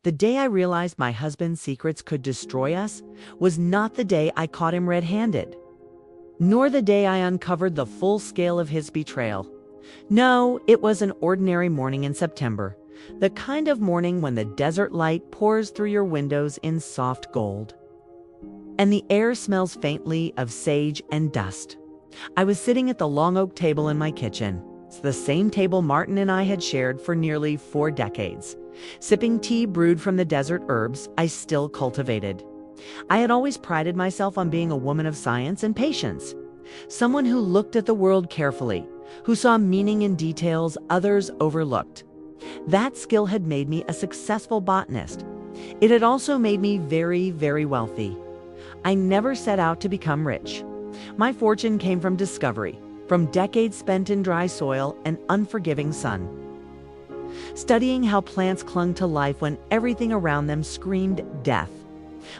The day I realized my husband's secrets could destroy us was not the day I caught him red-handed, nor the day I uncovered the full scale of his betrayal. No, it was an ordinary morning in September, the kind of morning when the desert light pours through your windows in soft gold, and the air smells faintly of sage and dust. I was sitting at the long oak table in my kitchen. It's the same table Martin and I had shared for nearly 4 decades, sipping tea brewed from the desert herbs I still cultivated. I had always prided myself on being a woman of science and patience, someone who looked at the world carefully, who saw meaning in details others overlooked. That skill had made me a successful botanist. It had also made me very, very wealthy. I never set out to become rich. My fortune came from discovery, from decades spent in dry soil and unforgiving sun, studying how plants clung to life when everything around them screamed death.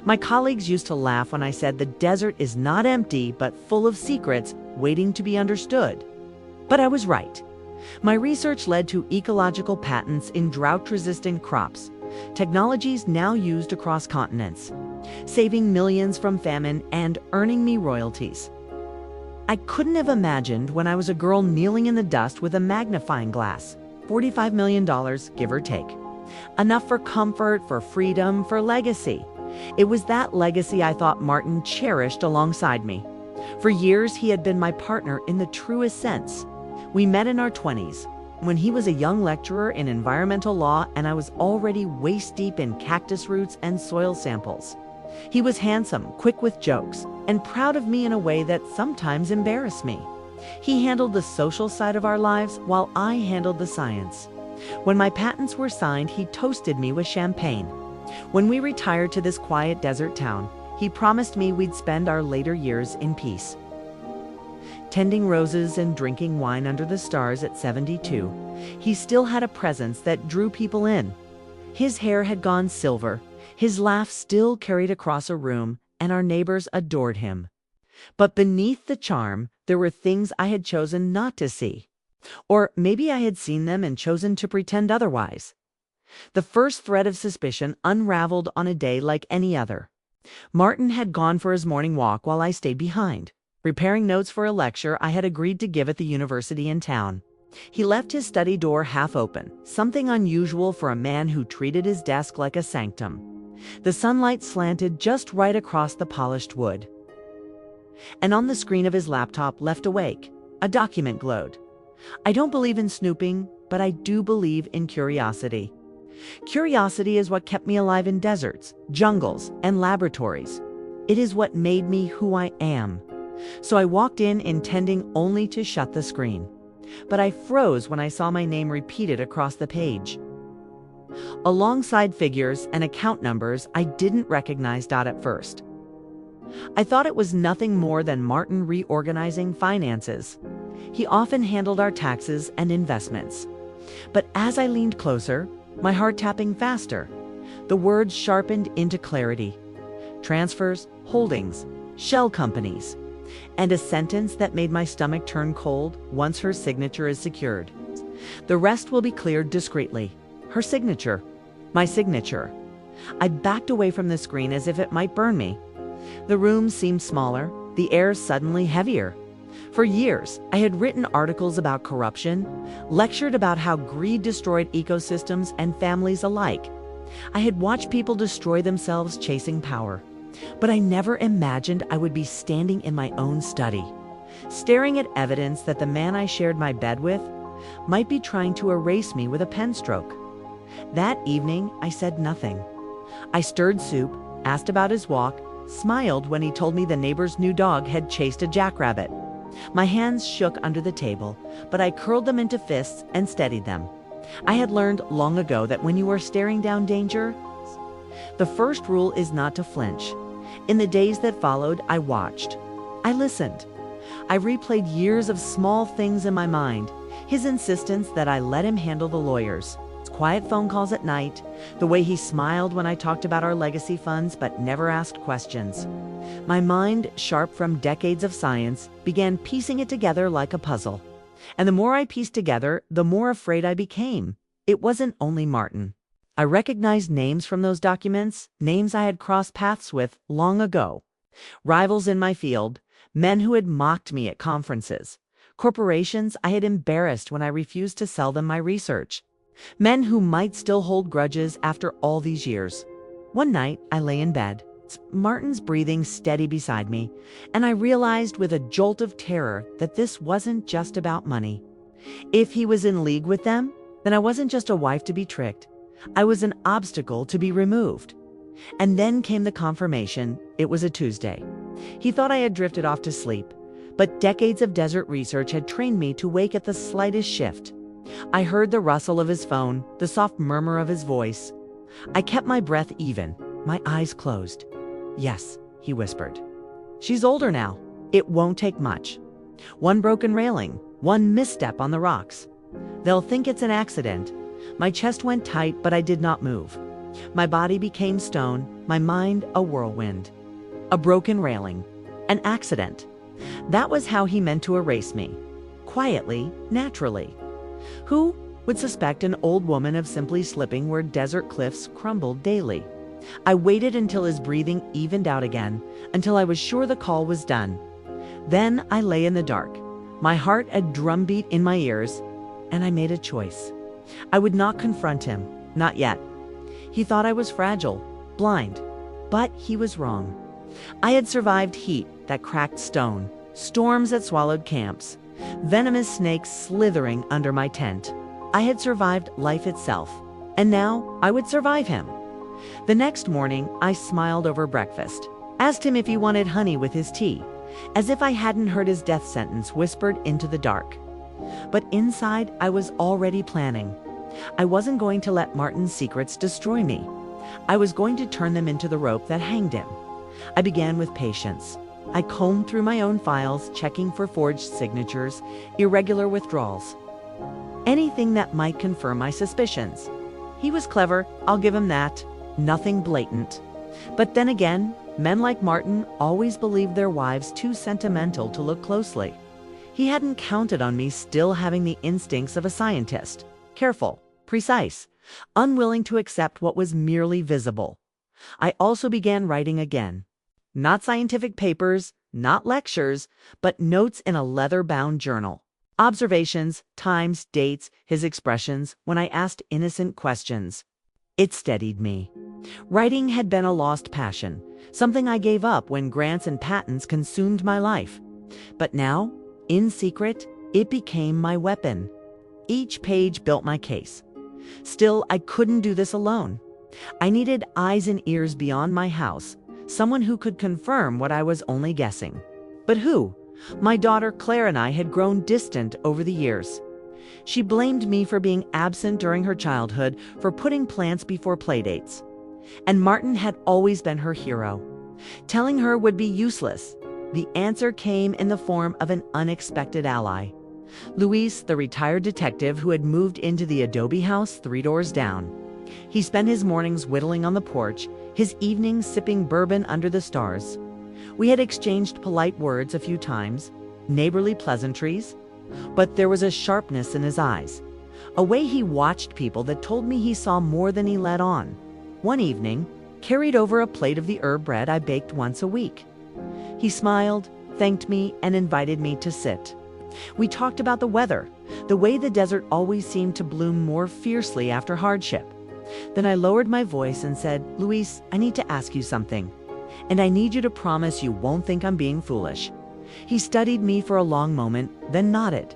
My colleagues used to laugh when I said the desert is not empty but full of secrets waiting to be understood. But I was right. My research led to ecological patents in drought-resistant crops, technologies now used across continents, saving millions from famine and earning me royalties. I couldn't have imagined when I was a girl kneeling in the dust with a magnifying glass, $45 million, give or take. Enough for comfort, for freedom, for legacy. It was that legacy I thought Martin cherished alongside me. For years, he had been my partner in the truest sense. We met in our 20s, when he was a young lecturer in environmental law and I was already waist-deep in cactus roots and soil samples. He was handsome, quick with jokes, and proud of me in a way that sometimes embarrassed me. He handled the social side of our lives while I handled the science. When my patents were signed, he toasted me with champagne. When we retired to this quiet desert town, he promised me we'd spend our later years in peace. Tending roses and drinking wine under the stars at 72, he still had a presence that drew people in. His hair had gone silver, his laugh still carried across a room, and our neighbors adored him. But beneath the charm, there were things I had chosen not to see. Or maybe I had seen them and chosen to pretend otherwise. The first thread of suspicion unraveled on a day like any other. Martin had gone for his morning walk while I stayed behind, preparing notes for a lecture I had agreed to give at the university in town. He left his study door half open, something unusual for a man who treated his desk like a sanctum. The sunlight slanted just right across the polished wood, and on the screen of his laptop left awake, a document glowed. I don't believe in snooping, but I do believe in curiosity. Curiosity is what kept me alive in deserts, jungles, and laboratories. It is what made me who I am. So I walked in intending only to shut the screen. But I froze when I saw my name repeated across the page, alongside figures and account numbers I didn't recognize at first. I thought it was nothing more than Martin reorganizing finances. He often handled our taxes and investments. But as I leaned closer, my heart tapping faster, the words sharpened into clarity. Transfers, holdings, shell companies, and a sentence that made my stomach turn cold once her signature is secured. The rest will be cleared discreetly. Her signature, my signature. I backed away from the screen as if it might burn me. The room seemed smaller, the air suddenly heavier. For years, I had written articles about corruption, lectured about how greed destroyed ecosystems and families alike. I had watched people destroy themselves chasing power. But I never imagined I would be standing in my own study, staring at evidence that the man I shared my bed with might be trying to erase me with a pen stroke. That evening, I said nothing. I stirred soup, asked about his walk, smiled when he told me the neighbor's new dog had chased a jackrabbit. My hands shook under the table, but I curled them into fists and steadied them. I had learned long ago that when you are staring down danger, the first rule is not to flinch. In the days that followed, I watched. I listened. I replayed years of small things in my mind. His insistence that I let him handle the lawyers, his quiet phone calls at night, the way he smiled when I talked about our legacy funds but never asked questions. My mind, sharp from decades of science, began piecing it together like a puzzle. And the more I pieced together, the more afraid I became. It wasn't only Martin. I recognized names from those documents, names I had crossed paths with long ago. Rivals in my field, men who had mocked me at conferences, corporations I had embarrassed when I refused to sell them my research, men who might still hold grudges after all these years. One night, I lay in bed, Martin's breathing steady beside me, and I realized with a jolt of terror that this wasn't just about money. If he was in league with them, then I wasn't just a wife to be tricked. I was an obstacle to be removed. And then came the confirmation. It was a Tuesday. He thought I had drifted off to sleep, but decades of desert research had trained me to wake at the slightest shift. I heard the rustle of his phone, the soft murmur of his voice. I kept my breath even, my eyes closed. "Yes," he whispered. "She's older now. It won't take much. One broken railing, one misstep on the rocks. They'll think it's an accident." My chest went tight, but I did not move. My body became stone, my mind a whirlwind. A broken railing. An accident. That was how he meant to erase me. Quietly, naturally. Who would suspect an old woman of simply slipping where desert cliffs crumbled daily? I waited until his breathing evened out again, until I was sure the call was done. Then I lay in the dark, my heart a drumbeat in my ears, and I made a choice. I would not confront him, not yet. He thought I was fragile, blind, but he was wrong. I had survived heat that cracked stone, storms that swallowed camps, venomous snakes slithering under my tent. I had survived life itself, and now I would survive him. The next morning, I smiled over breakfast, asked him if he wanted honey with his tea, as if I hadn't heard his death sentence whispered into the dark. But inside, I was already planning. I wasn't going to let Martin's secrets destroy me. I was going to turn them into the rope that hanged him. I began with patience. I combed through my own files, checking for forged signatures, irregular withdrawals, anything that might confirm my suspicions. He was clever, I'll give him that. Nothing blatant. But then again, men like Martin always believed their wives too sentimental to look closely. He hadn't counted on me still having the instincts of a scientist. Careful, precise, unwilling to accept what was merely visible. I also began writing again. Not scientific papers, not lectures, but notes in a leather-bound journal. Observations, times, dates, his expressions when I asked innocent questions. It steadied me. Writing had been a lost passion, something I gave up when grants and patents consumed my life. But now, in secret, it became my weapon. Each page built my case. Still, I couldn't do this alone. I needed eyes and ears beyond my house, someone who could confirm what I was only guessing. But who? My daughter Claire and I had grown distant over the years. She blamed me for being absent during her childhood, for putting plants before playdates. And Martin had always been her hero. Telling her would be useless. The answer came in the form of an unexpected ally. Luis, the retired detective who had moved into the adobe house 3 doors down. He spent his mornings whittling on the porch, his evenings sipping bourbon under the stars. We had exchanged polite words a few times, neighborly pleasantries, but there was a sharpness in his eyes, a way he watched people that told me he saw more than he let on. One evening, carried over a plate of the herb bread I baked once a week. He smiled, thanked me, and invited me to sit. We talked about the weather, the way the desert always seemed to bloom more fiercely after hardship. Then I lowered my voice and said, "Luis, I need to ask you something, and I need you to promise you won't think I'm being foolish." He studied me for a long moment, then nodded.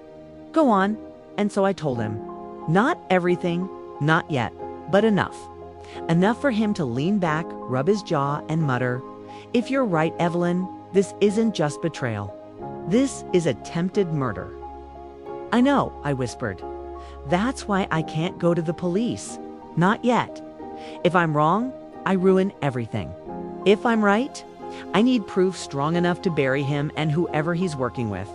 "Go on." And so I told him. Not everything, not yet, but enough. Enough for him to lean back, rub his jaw, and mutter, "If you're right, Evelyn, this isn't just betrayal. This is attempted murder." "I know," I whispered. "That's why I can't go to the police. Not yet. If I'm wrong, I ruin everything. If I'm right, I need proof strong enough to bury him and whoever he's working with."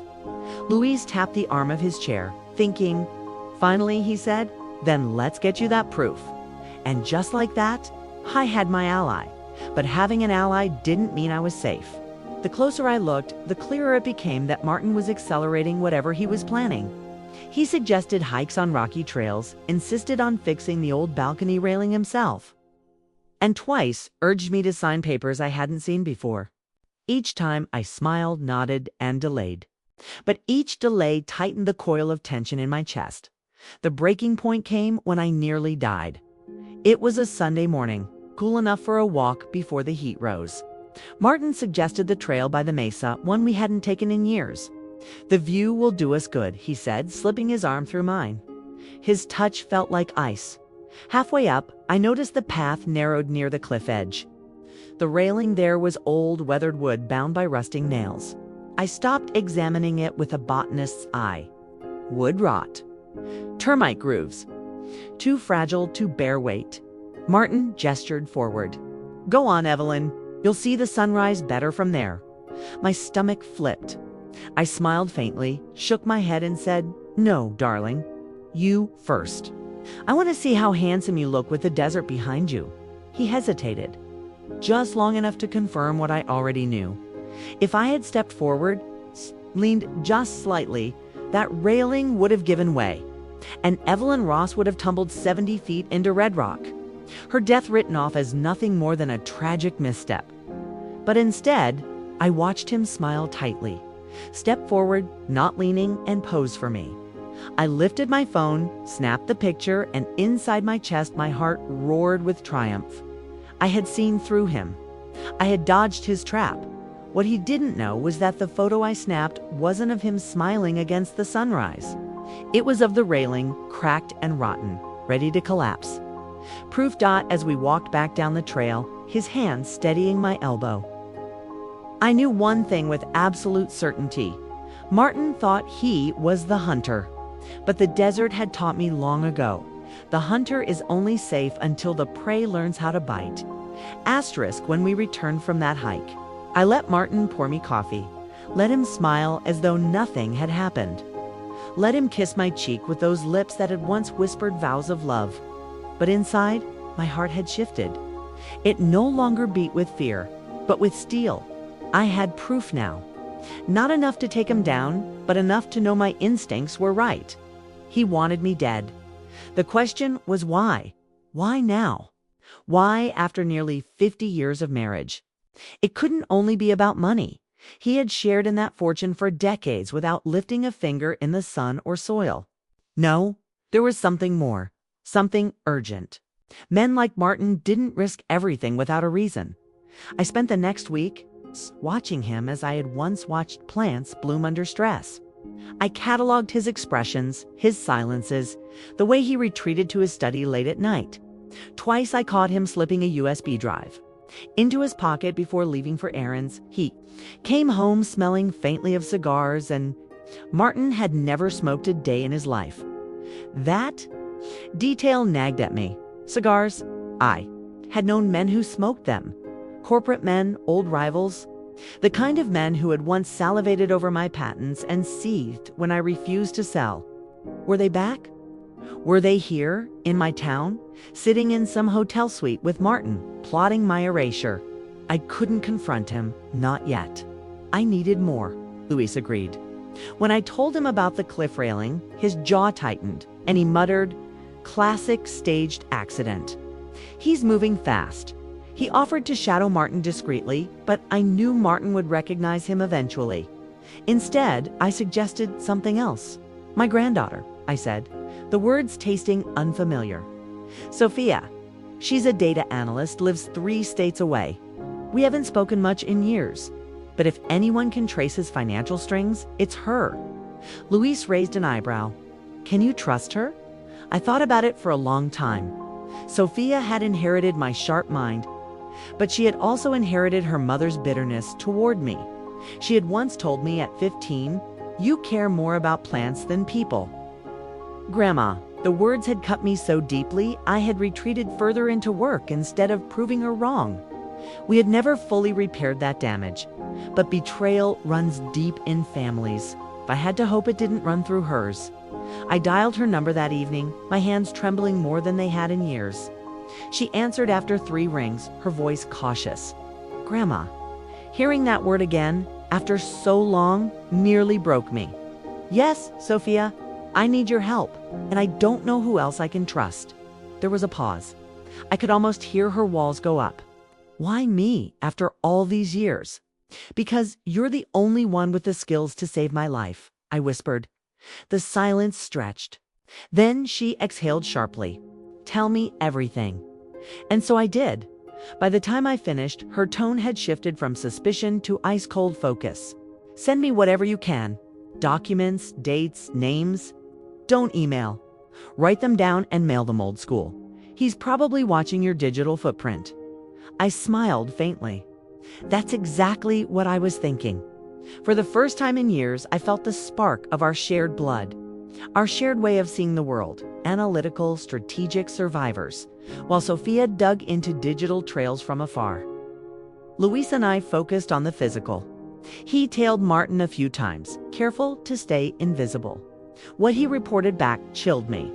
Luis tapped the arm of his chair, thinking. Finally, he said, "Then let's get you that proof." And just like that, I had my ally. But having an ally didn't mean I was safe. The closer I looked, the clearer it became that Martin was accelerating whatever he was planning. He suggested hikes on rocky trails, insisted on fixing the old balcony railing himself, and twice urged me to sign papers I hadn't seen before. Each time I smiled, nodded, and delayed. But each delay tightened the coil of tension in my chest. The breaking point came when I nearly died. It was a Sunday morning, cool enough for a walk before the heat rose. Martin suggested the trail by the mesa, one we hadn't taken in years. "The view will do us good," he said, slipping his arm through mine. His touch felt like ice. Halfway up, I noticed the path narrowed near the cliff edge. The railing there was old, weathered wood bound by rusting nails. I stopped examining it with a botanist's eye. Wood rot. Termite grooves. Too fragile to bear weight. Martin gestured forward. "Go on, Evelyn. You'll see the sunrise better from there." My stomach flipped. I smiled faintly, shook my head and said, "No, darling. You first. I want to see how handsome you look with the desert behind you." He hesitated, just long enough to confirm what I already knew. If I had stepped forward, leaned just slightly, that railing would have given way, and Evelyn Ross would have tumbled 70 feet into Red Rock, her death written off as nothing more than a tragic misstep. But instead, I watched him smile tightly, step forward, not leaning, and pose for me. I lifted my phone, snapped the picture, and inside my chest my heart roared with triumph. I had seen through him. I had dodged his trap. What he didn't know was that the photo I snapped wasn't of him smiling against the sunrise. It was of the railing, cracked and rotten, ready to collapse. Proof. As we walked back down the trail, his hand steadying my elbow. I knew one thing with absolute certainty. Martin thought he was the hunter. But the desert had taught me long ago. The hunter is only safe until the prey learns how to bite. Asterisk when we returned from that hike. I let Martin pour me coffee. Let him smile as though nothing had happened. Let him kiss my cheek with those lips that had once whispered vows of love. But inside, my heart had shifted. It no longer beat with fear, but with steel. I had proof now. Not enough to take him down, but enough to know my instincts were right. He wanted me dead. The question was why? Why now? Why after nearly 50 years of marriage? It couldn't only be about money. He had shared in that fortune for decades without lifting a finger in the sun or soil. No, there was something more, something urgent. Men like Martin didn't risk everything without a reason. I spent the next week watching him as I had once watched plants bloom under stress. I cataloged his expressions, his silences, the way he retreated to his study late at night. Twice I caught him slipping a USB drive into his pocket before leaving for errands. He came home smelling faintly of cigars, and Martin had never smoked a day in his life. That detail nagged at me. Cigars? I had known men who smoked them. Corporate men, old rivals. The kind of men who had once salivated over my patents and seethed when I refused to sell. Were they back? Were they here, in my town, sitting in some hotel suite with Martin, plotting my erasure? I couldn't confront him, not yet. I needed more, Luis agreed. When I told him about the cliff railing, his jaw tightened, and he muttered, "Classic staged accident." He's moving fast. He offered to shadow Martin discreetly, but I knew Martin would recognize him eventually. Instead, I suggested something else. "My granddaughter," I said, the words tasting unfamiliar. "Sophia. She's a data analyst, lives 3 states away. We haven't spoken much in years, but if anyone can trace his financial strings, it's her." Luis raised an eyebrow. "Can you trust her?" I thought about it for a long time. Sophia had inherited my sharp mind, but she had also inherited her mother's bitterness toward me. She had once told me at 15, "You care more about plants than people." Grandma, the words had cut me so deeply, I had retreated further into work instead of proving her wrong. We had never fully repaired that damage, but betrayal runs deep in families. I had to hope it didn't run through hers. I dialed her number that evening, my hands trembling more than they had in years. She answered after 3 rings, her voice cautious. "Grandma." Hearing that word again, after so long, nearly broke me. "Yes, Sophia." I need your help, and I don't know who else I can trust." There was a pause. I could almost hear her walls go up. "Why me, after all these years?" "Because you're the only one with the skills to save my life," I whispered. The silence stretched. Then she exhaled sharply. "Tell me everything." And so I did. By the time I finished, her tone had shifted from suspicion to ice-cold focus. "Send me whatever you can. Documents, dates, names. Don't email. Write them down and mail them old school. He's probably watching your digital footprint." I smiled faintly. That's exactly what I was thinking. For the first time in years, I felt the spark of our shared blood, our shared way of seeing the world, analytical, strategic survivors, while Sophia dug into digital trails from afar. Luis and I focused on the physical. He tailed Martin a few times, careful to stay invisible. What he reported back chilled me.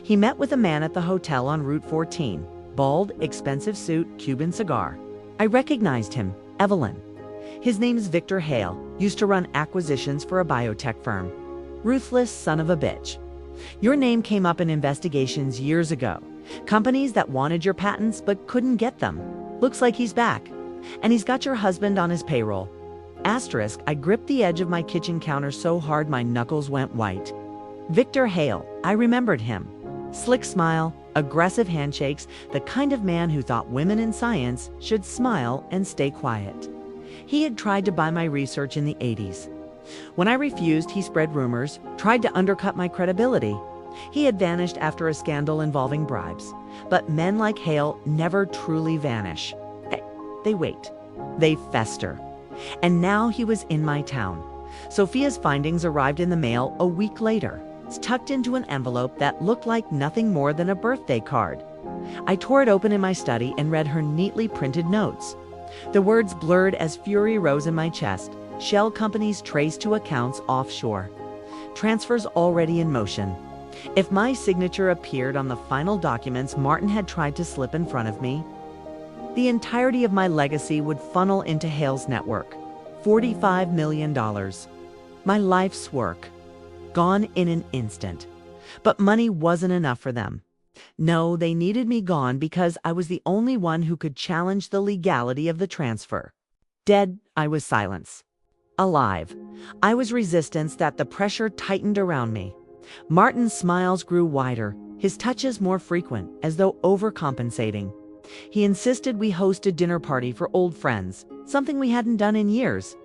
He met with a man at the hotel on Route 14, bald, expensive suit, Cuban cigar. I recognized him, Evelyn. His name's Victor Hale, used to run acquisitions for a biotech firm. Ruthless son of a bitch. Your name came up in investigations years ago. Companies that wanted your patents but couldn't get them. Looks like he's back. And he's got your husband on his payroll. Asterisk, I gripped the edge of my kitchen counter so hard my knuckles went white. Victor Hale, I remembered him. Slick smile, aggressive handshakes, the kind of man who thought women in science should smile and stay quiet. He had tried to buy my research in the 80s. When I refused, he spread rumors, tried to undercut my credibility. He had vanished after a scandal involving bribes. But men like Hale never truly vanish. They wait. They fester. And now he was in my town. Sophia's findings arrived in the mail a week later. It's tucked into an envelope that looked like nothing more than a birthday card. I tore it open in my study and read her neatly printed notes. The words blurred as fury rose in my chest. Shell companies traced to accounts offshore. Transfers already in motion. If my signature appeared on the final documents Martin had tried to slip in front of me, the entirety of my legacy would funnel into Hale's network. $45 million. My life's work. Gone in an instant. But money wasn't enough for them. No, they needed me gone because I was the only one who could challenge the legality of the transfer. Dead, I was silence. Alive, I was resistance that the pressure tightened around me. Martin's smiles grew wider, his touches more frequent, as though overcompensating. He insisted we host a dinner party for old friends, something we hadn't done in years.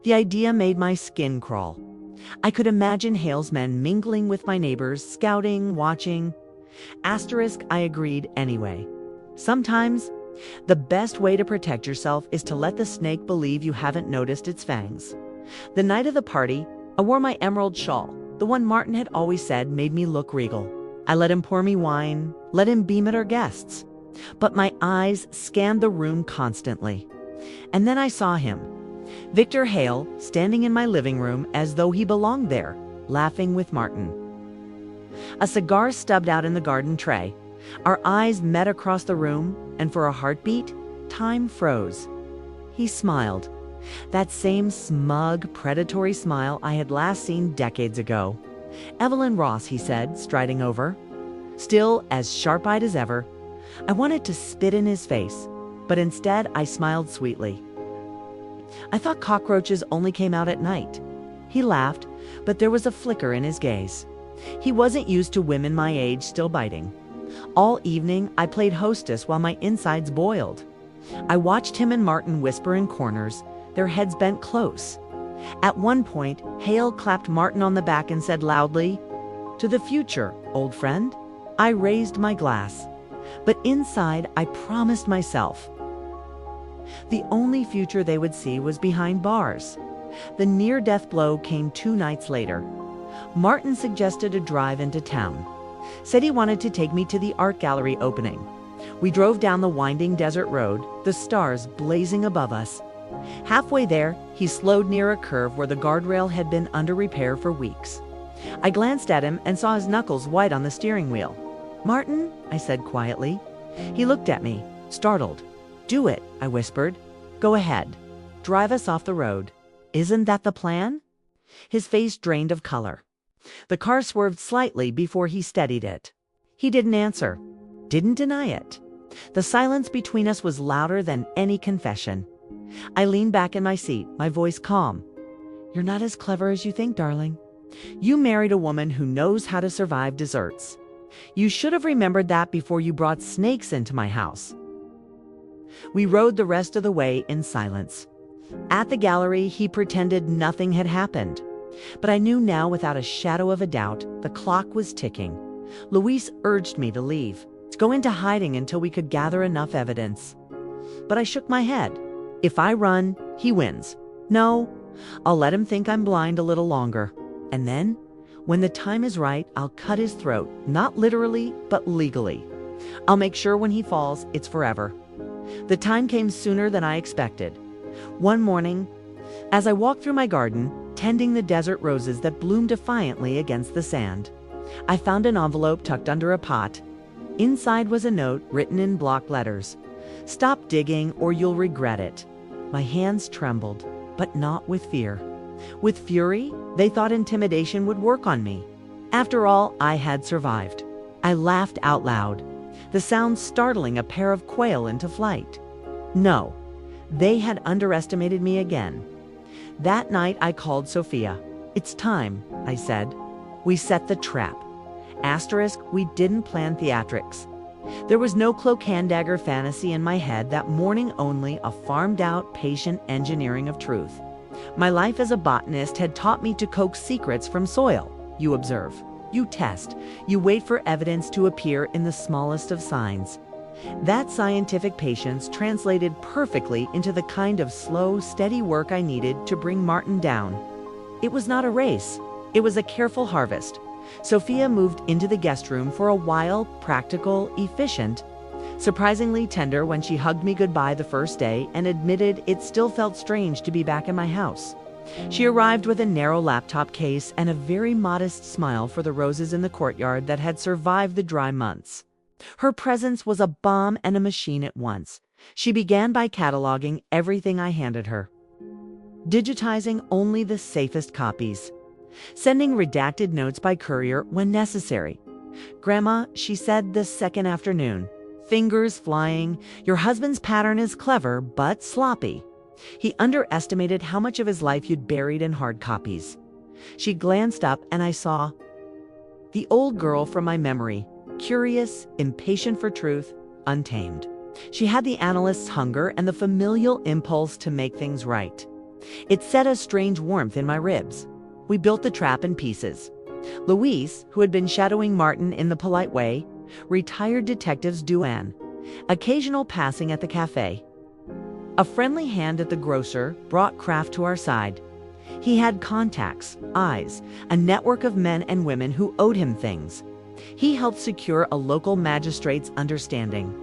The idea made my skin crawl. I could imagine Hale's men mingling with my neighbors, scouting, watching. Asterisk, I agreed anyway. Sometimes, the best way to protect yourself is to let the snake believe you haven't noticed its fangs. The night of the party, I wore my emerald shawl, the one Martin had always said made me look regal. I let him pour me wine, let him beam at our guests. But my eyes scanned the room constantly. And then I saw him. Victor Hale, standing in my living room as though he belonged there, laughing with Martin. A cigar stubbed out in the garden tray. Our eyes met across the room, and for a heartbeat, time froze. He smiled. That same smug, predatory smile I had last seen decades ago. "Evelyn Ross," he said, striding over. Still as sharp-eyed as ever. I wanted to spit in his face, but instead I smiled sweetly. "I thought cockroaches only came out at night." He laughed, but there was a flicker in his gaze. He wasn't used to women my age still biting. All evening, I played hostess while my insides boiled. I watched him and Martin whisper in corners, their heads bent close. At one point, Hale clapped Martin on the back and said loudly, "To the future, old friend." I raised my glass, but inside I promised myself. The only future they would see was behind bars. The near-death blow came 2 nights later. Martin suggested a drive into town. Said he wanted to take me to the art gallery opening. We drove down the winding desert road, the stars blazing above us. Halfway there, he slowed near a curve where the guardrail had been under repair for weeks. I glanced at him and saw his knuckles white on the steering wheel. "Martin," I said quietly. He looked at me, startled. "Do it," I whispered. "Go ahead. Drive us off the road. Isn't that the plan?" His face drained of color. The car swerved slightly before he steadied it. He didn't answer, didn't deny it. The silence between us was louder than any confession. I leaned back in my seat, my voice calm. "You're not as clever as you think, darling. You married a woman who knows how to survive desserts. You should have remembered that before you brought snakes into my house." We rode the rest of the way in silence. At the gallery, he pretended nothing had happened. But I knew now without a shadow of a doubt, the clock was ticking. Luis urged me to leave, to go into hiding until we could gather enough evidence. But I shook my head. If I run, he wins. No, I'll let him think I'm blind a little longer. And then, when the time is right, I'll cut his throat, not literally, but legally. I'll make sure when he falls, it's forever. The time came sooner than I expected. One morning, as I walked through my garden, tending the desert roses that bloomed defiantly against the sand, I found an envelope tucked under a pot. Inside was a note written in block letters. "Stop digging or you'll regret it." My hands trembled, but not with fear. With fury, they thought intimidation would work on me. After all, I had survived. I laughed out loud, the sound startling a pair of quail into flight. No, they had underestimated me again. That night I called Sophia. "It's time," I said. "We set the trap." Asterisk, we didn't plan theatrics. There was no cloak and dagger fantasy in my head that morning, only a farmed-out, patient engineering of truth. My life as a botanist had taught me to coax secrets from soil. You observe, you test, you wait for evidence to appear in the smallest of signs. That scientific patience translated perfectly into the kind of slow, steady work I needed to bring Martin down. It was not a race. It was a careful harvest. Sophia moved into the guest room for a while, practical, efficient, surprisingly tender when she hugged me goodbye the first day and admitted it still felt strange to be back in my house. She arrived with a narrow laptop case and a very modest smile for the roses in the courtyard that had survived the dry months. Her presence was a bomb and a machine at once. She began by cataloging everything I handed her, digitizing only the safest copies, sending redacted notes by courier when necessary. "Grandma," she said the second afternoon, fingers flying, "your husband's pattern is clever, but sloppy. He underestimated how much of his life you'd buried in hard copies." She glanced up and I saw the old girl from my memory, curious, impatient for truth, untamed. She had the analyst's hunger and the familial impulse to make things right. It set a strange warmth in my ribs. We built the trap in pieces. Luis, who had been shadowing Martin in the polite way, retired detectives Duane, occasional passing at the cafe. A friendly hand at the grocer brought Kraft to our side. He had contacts, eyes, a network of men and women who owed him things. He helped secure a local magistrate's understanding,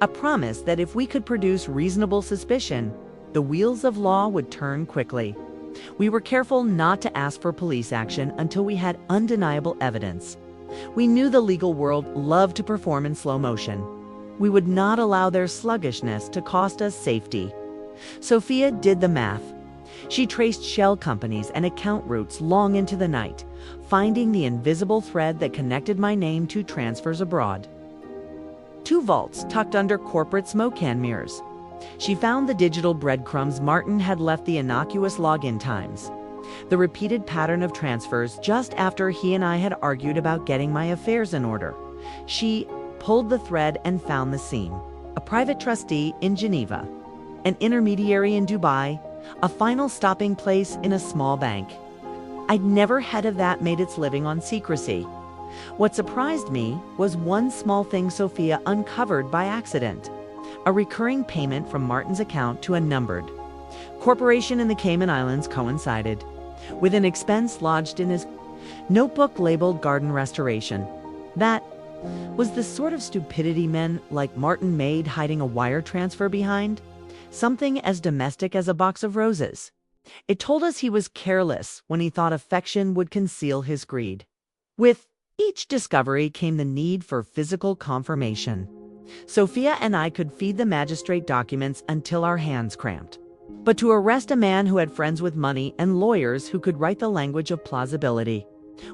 a promise that if we could produce reasonable suspicion, the wheels of law would turn quickly. We were careful not to ask for police action until we had undeniable evidence. We knew the legal world loved to perform in slow motion. We would not allow their sluggishness to cost us safety. Sophia did the math. She traced shell companies and account routes long into the night, finding the invisible thread that connected my name to transfers abroad. 2 vaults tucked under corporate smoke can mirrors. She found the digital breadcrumbs Martin had left, the innocuous login times, the repeated pattern of transfers just after he and I had argued about getting my affairs in order. She pulled the thread and found the seam. A private trustee in Geneva, an intermediary in Dubai, a final stopping place in a small bank. I'd never heard of that made its living on secrecy. What surprised me was one small thing Sophia uncovered by accident: a recurring payment from Martin's account to a numbered corporation in the Cayman Islands coincided with an expense lodged in his notebook labeled garden restoration. That was the sort of stupidity men like Martin made hiding a wire transfer behind, something as domestic as a box of roses. It told us he was careless when he thought affection would conceal his greed. With each discovery came the need for physical confirmation. Sophia and I could feed the magistrate documents until our hands cramped. But to arrest a man who had friends with money and lawyers who could write the language of plausibility,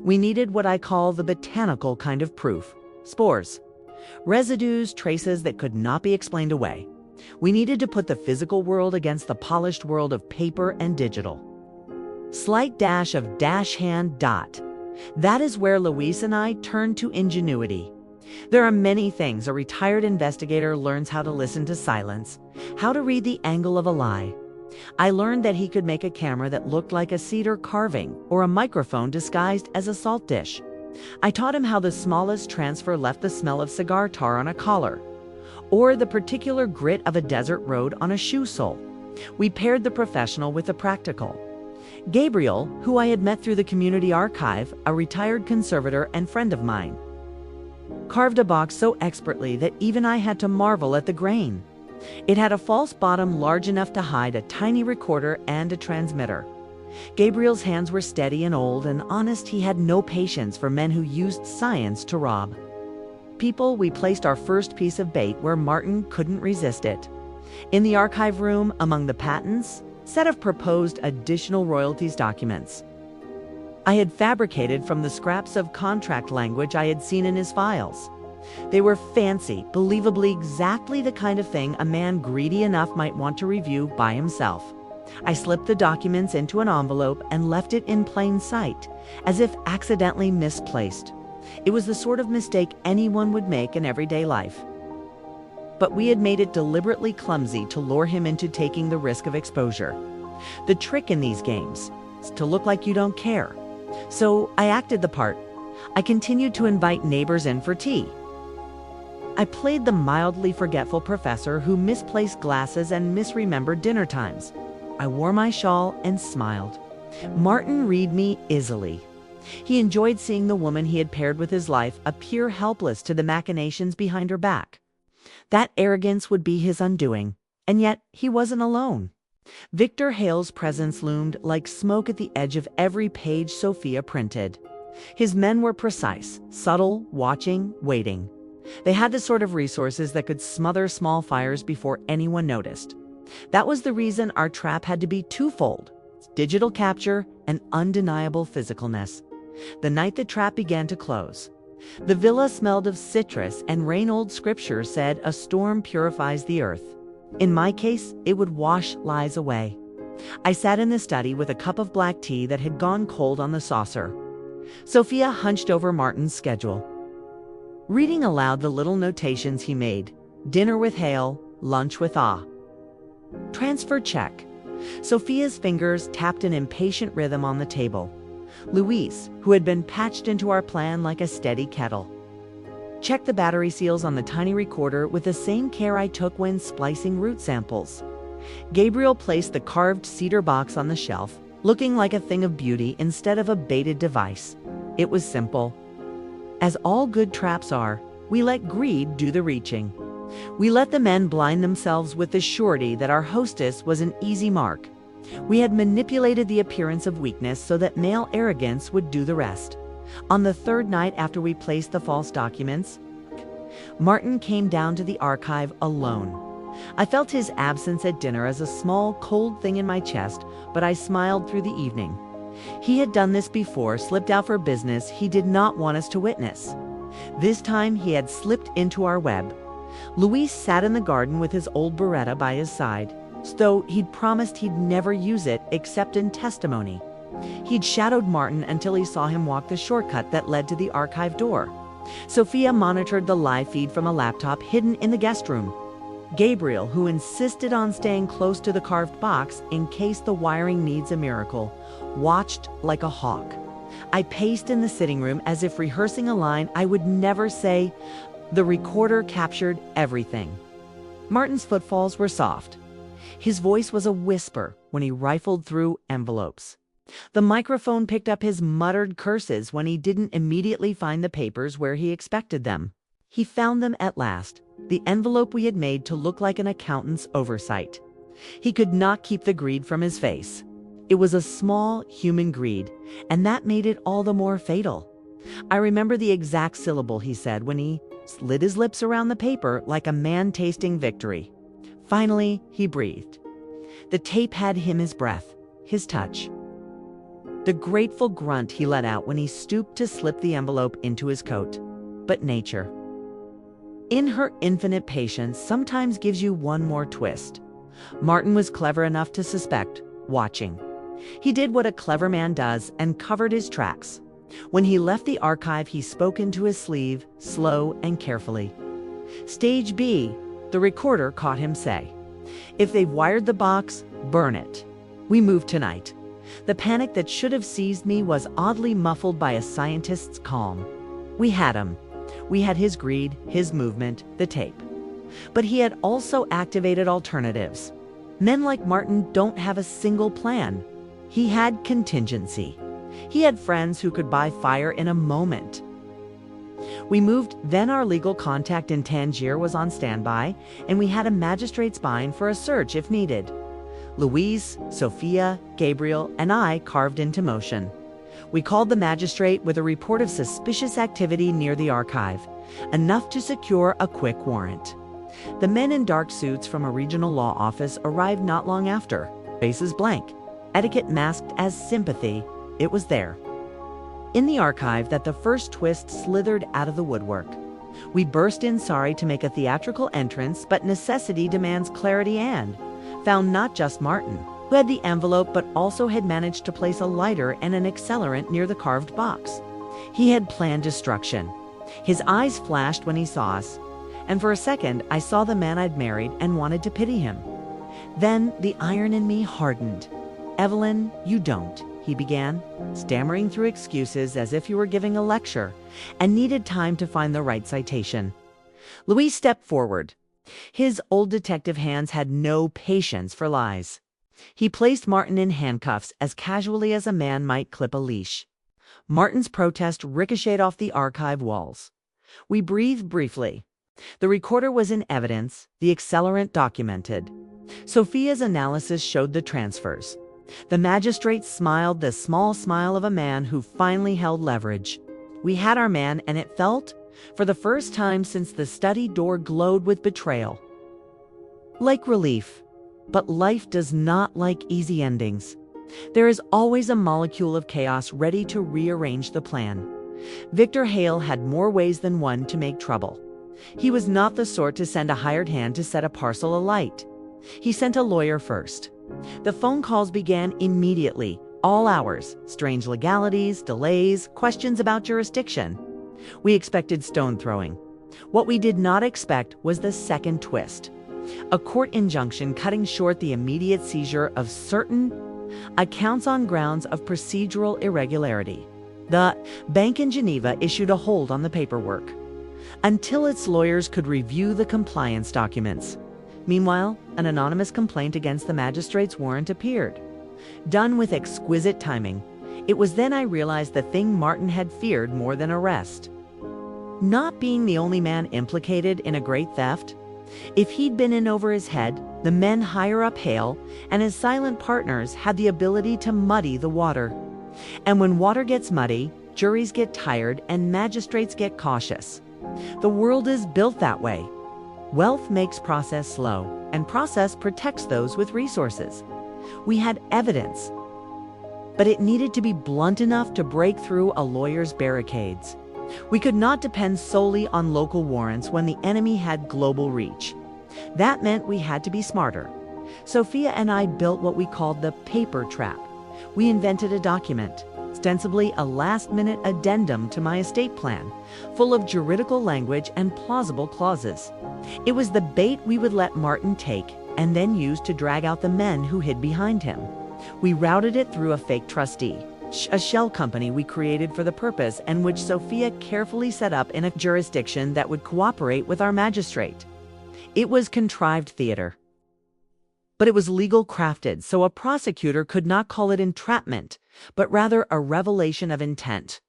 We needed what I call the botanical kind of proof: spores. Residues, traces that could not be explained away. We needed to put the physical world against the polished world of paper and digital. Slight dash of dash hand dot. That is where Luis and I turned to ingenuity. There are many things a retired investigator learns: how to listen to silence, how to read the angle of a lie. I learned that he could make a camera that looked like a cedar carving or a microphone disguised as a salt dish. I taught him how the smallest transfer left the smell of cigar tar on a collar, or the particular grit of a desert road on a shoe sole. We paired the professional with the practical. Gabriel, who I had met through the community archive, a retired conservator and friend of mine, carved a box so expertly that even I had to marvel at the grain. It had a false bottom large enough to hide a tiny recorder and a transmitter. Gabriel's hands were steady and old and honest. He had no patience for men who used science to rob people. We placed our first piece of bait where Martin couldn't resist it. In the archive room, among the patents, set of proposed additional royalties documents I had fabricated from the scraps of contract language I had seen in his files. They were fancy, believably exactly the kind of thing a man greedy enough might want to review by himself. I slipped the documents into an envelope and left it in plain sight, as if accidentally misplaced. It was the sort of mistake anyone would make in everyday life. But we had made it deliberately clumsy to lure him into taking the risk of exposure. The trick in these games is to look like you don't care. So I acted the part. I continued to invite neighbors in for tea. I played the mildly forgetful professor who misplaced glasses and misremembered dinner times. I wore my shawl and smiled. Martin read me easily. He enjoyed seeing the woman he had paired with his life appear helpless to the machinations behind her back. That arrogance would be his undoing, and yet he wasn't alone. Victor Hale's presence loomed like smoke at the edge of every page Sophia printed. His men were precise, subtle, watching, waiting. They had the sort of resources that could smother small fires before anyone noticed. That was the reason our trap had to be twofold: digital capture and undeniable physicalness. The night the trap began to close, the villa smelled of citrus, and rain-old scripture said a storm purifies the earth. In my case, it would wash lies away. I sat in the study with a cup of black tea that had gone cold on the saucer. Sophia hunched over Martin's schedule, reading aloud the little notations he made: dinner with Hale, lunch with transfer check. Sophia's fingers tapped an impatient rhythm on the table. Luis, who had been patched into our plan like a steady kettle, checked the battery seals on the tiny recorder with the same care I took when splicing root samples. Gabriel placed the carved cedar box on the shelf, looking like a thing of beauty instead of a baited device. It was simple. As all good traps are, we let greed do the reaching. We let the men blind themselves with the surety that our hostess was an easy mark. We had manipulated the appearance of weakness so that male arrogance would do the rest. On the third night after we placed the false documents, Martin came down to the archive alone. I felt his absence at dinner as a small, cold thing in my chest, but I smiled through the evening. He had done this before, slipped out for business he did not want us to witness. This time he had slipped into our web. Luis sat in the garden with his old Beretta by his side, though he'd promised he'd never use it except in testimony. He'd shadowed Martin until he saw him walk the shortcut that led to the archive door. Sophia monitored the live feed from a laptop hidden in the guest room. Gabriel, who insisted on staying close to the carved box in case the wiring needs a miracle, watched like a hawk. I paced in the sitting room as if rehearsing a line I would never say. The recorder captured everything. Martin's footfalls were soft. His voice was a whisper when he rifled through envelopes. The microphone picked up his muttered curses when he didn't immediately find the papers where he expected them. He found them at last, the envelope we had made to look like an accountant's oversight. He could not keep the greed from his face. It was a small human greed, and that made it all the more fatal. I remember the exact syllable he said when he slid his lips around the paper like a man tasting victory. Finally, he breathed. The tape had him his breath, his touch. the grateful grunt he let out when he stooped to slip the envelope into his coat. But nature, in her infinite patience, sometimes gives you one more twist. Martin was clever enough to suspect watching. He did what a clever man does and covered his tracks. When he left the archive, he spoke into his sleeve, slow and carefully. "Stage B," the recorder caught him say. "If they've wired the box, burn it. We move tonight." The panic that should have seized me was oddly muffled by a scientist's calm. We had him. We had his greed, his movement, the tape. But he had also activated alternatives. Men like Martin don't have a single plan. He had contingency. He had friends who could buy fire in a moment. We moved, then our legal contact in Tangier was on standby, and we had a magistrate's bind for a search if needed. Louise, Sophia, Gabriel, and I carved into motion. We called the magistrate with a report of suspicious activity near the archive, enough to secure a quick warrant. The men in dark suits from a regional law office arrived not long after, faces blank, etiquette masked as sympathy. It was there, in the archive, that the first twist slithered out of the woodwork. We burst in sorry to make a theatrical entrance, but necessity demands clarity and found not just Martin, who had the envelope, but also had managed to place a lighter and an accelerant near the carved box. He had planned destruction. His eyes flashed when he saw us, and for a second I saw the man I'd married and wanted to pity him. Then the iron in me hardened. "Evelyn, you don't," he began, stammering through excuses as if he were giving a lecture and needed time to find the right citation. Louis stepped forward. His old detective hands had no patience for lies. He placed Martin in handcuffs as casually as a man might clip a leash. Martin's protest ricocheted off the archive walls. We breathed briefly. The recorder was in evidence, the accelerant documented. Sophia's analysis showed the transfers. The magistrate smiled, the small smile of a man who finally held leverage. We had our man, and it felt, for the first time since the study door glowed with betrayal, like relief. But life does not like easy endings. There is always a molecule of chaos ready to rearrange the plan. Victor Hale had more ways than one to make trouble. He was not the sort to send a hired hand to set a parcel alight. He sent a lawyer first. The phone calls began immediately, all hours, strange legalities, delays, questions about jurisdiction. We expected stone throwing. What we did not expect was the second twist. A court injunction cutting short the immediate seizure of certain accounts on grounds of procedural irregularity. The bank in Geneva issued a hold on the paperwork until its lawyers could review the compliance documents. Meanwhile, an anonymous complaint against the magistrate's warrant appeared, done with exquisite timing. It was then I realized the thing Martin had feared more than arrest. Not being the only man implicated in a great theft. If he'd been in over his head, the men higher up Hale and his silent partners had the ability to muddy the water. And when water gets muddy, juries get tired and magistrates get cautious. The world is built that way. Wealth makes process slow, and process protects those with resources. We had evidence, but it needed to be blunt enough to break through a lawyer's barricades. We could not depend solely on local warrants when the enemy had global reach. That meant we had to be smarter. Sophia and I built what we called the paper trap. We invented a document, ostensibly a last-minute addendum to my estate plan, full of juridical language and plausible clauses. It was the bait we would let Martin take and then use to drag out the men who hid behind him. We routed it through a fake trustee, a shell company we created for the purpose and which Sophia carefully set up in a jurisdiction that would cooperate with our magistrate. It was contrived theater, but it was legal crafted, so a prosecutor could not call it entrapment, but rather a revelation of intent.